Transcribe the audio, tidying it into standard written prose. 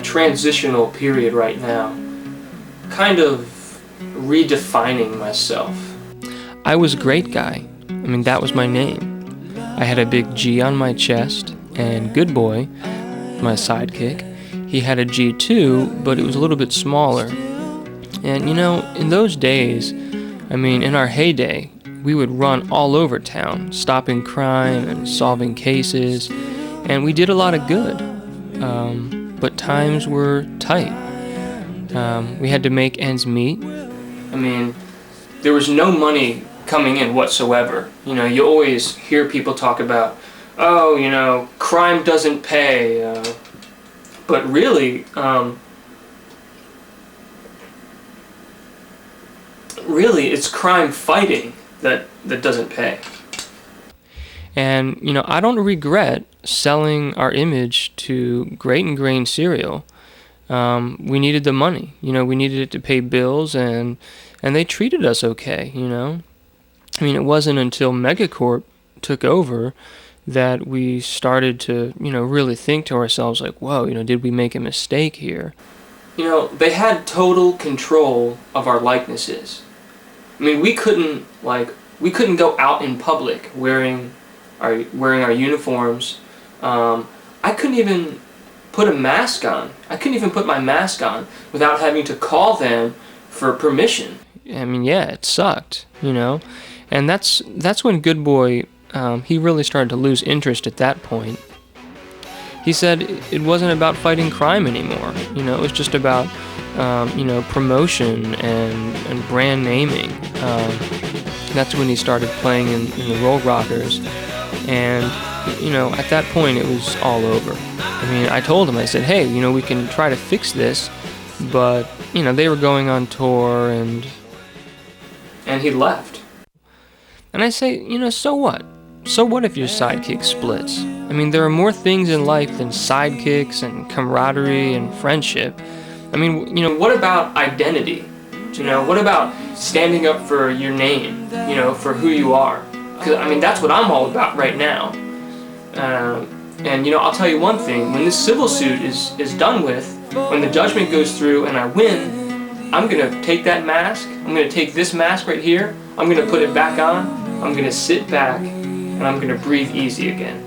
that transitional period right now, kind of redefining myself. I was Great Guy. I mean, that was my name. I had a big G on my chest, and Good Boy, my sidekick, he had a G too, but it was a little bit smaller. And you know, in those days, I mean, in our heyday, we would run all over town, stopping crime and solving cases, and we did a lot of good. But times were tight. We had to make ends meet. I mean, there was no money coming in whatsoever. You know, you always hear people talk about, oh, you know, crime doesn't pay. But really, it's crime fighting that doesn't pay. And, you know, I don't regret selling our image to Great and Grain cereal. We needed the money. You know, we needed it to pay bills, and they treated us okay, you know. I mean, it wasn't until Megacorp took over that we started to, you know, really think to ourselves like, whoa, you know, did we make a mistake here? You know, they had total control of our likenesses. I mean, we couldn't go out in public wearing our uniforms. I couldn't even put a mask on. I couldn't even put my mask on without having to call them for permission. I mean, yeah, it sucked, you know. And that's when Good Boy, he really started to lose interest at that point. He said it wasn't about fighting crime anymore. You know, it was just about, you know, promotion and brand naming. That's when he started playing in the Roll Rockers. And, you know, at that point, it was all over. I mean, I told him, I said, hey, you know, we can try to fix this. But, you know, they were going on tour, and he left. And I say, you know, so what? So what if your sidekick splits? I mean, there are more things in life than sidekicks and camaraderie and friendship. I mean, you know, what about identity? You know, what about standing up for your name, you know, for who you are? Because, I mean, that's what I'm all about right now. And, you know, I'll tell you one thing. When this civil suit is done with, when the judgment goes through and I win, I'm going to take that mask. I'm going to take this mask right here. I'm going to put it back on. I'm going to sit back, and I'm going to breathe easy again.